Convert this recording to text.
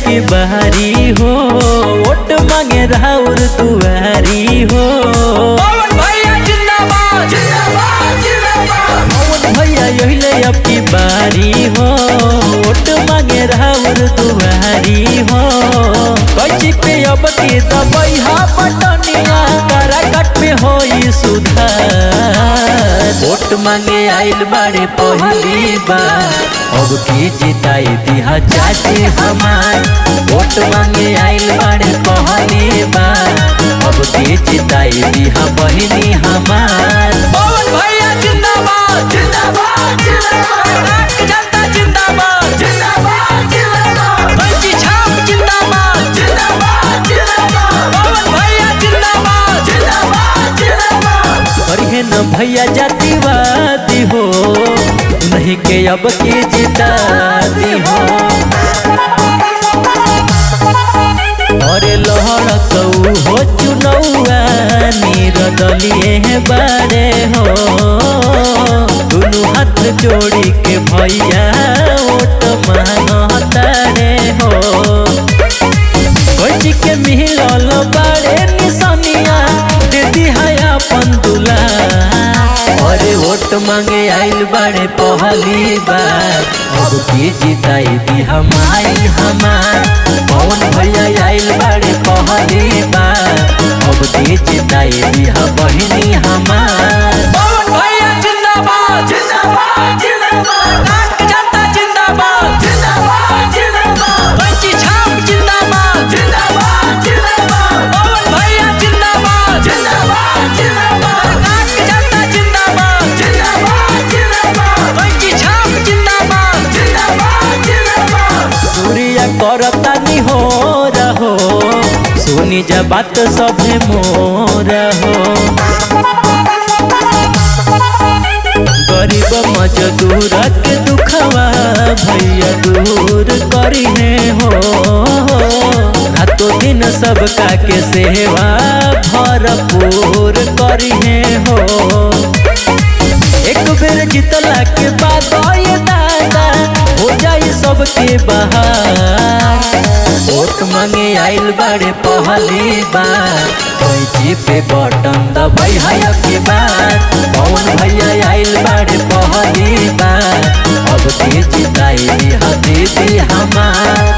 की बारी हो, वोट मांगे राउर दुआरी हो। पवन भैया जिंदाबाद जिंदाबाद जिंदाबाद। पवन भैया यहिले अब की बारी हो, वोट मांगे राउर दुआरी हो। कैची पे अब की दबैहा बटनिया, काराकाट में होई सुधार। वोट मांगे आइल बाड़े पहली बार, अब की जिताई दिहा चाची हमार। वोट मांगे आइल बाड़े पहली बार, अब की जिताई दिहा बहिनी हमार। पवन भैया जिंदाबाद जिंदाबाद जिंदाबाद। राष्ट्र जनता जिंदाबाद जिंदाबाद जिंदाबाद। कैची छाप जिंदाबाद जिंदाबाद जिंदाबाद। पवन भैया जिंदाबाद जिंदाबाद जिंदाबाद। करिए न भैया जातिवादी हो, नहीं के अब की जितादी हो। अरे लहड़कऊ हो चुनौआ, निर्दलीय बारे हो। दोनों हाथ जोड़ी के भैया वोट मांगता रे हो। कैची के मिलल बारे निशानिया, दे दिहा अपन दुलार। अरे वोट मांगे आइल बाड़े पहली बार, अब की जिताई दी हमारी हमार। पवन भैया आइल बाड़े पहली बार, अब की जिताई दी बहिनी हमार। पवन भैया जिंदाबाद जिंदाबाद जिंदाबाद। राष्ट्र जनता जिंदाबाद जिंदाबाद जिंदाबाद। कैची छाप जिंदाबाद जिंदाबाद जिंदाबाद। पवन भैया जिंदाबाद जिंदाबाद जिंदाबाद। राष्ट्र जनता जिंदाबाद जिंदाबाद जिंदाबाद। कैची छाप जिंदाबाद जिंदाबाद जिंदाबाद। सूर्या करता हो रहो, सुनी जा बात सभे मोर हो। गरीब मजदूर के दुखवा भैया दूर करी है हो। रातों दिन सबका के सेवा भरपूर करी है हो। एक बेर जितला के बाद ये दादा हो जाए सबके बहार। वोट मांगे आइल बाड़े पहली बार, कैची पे बटन दबाई है के बाद। पवन भैया आइल बाड़े पहली बार, अब की जिताई दी हमार।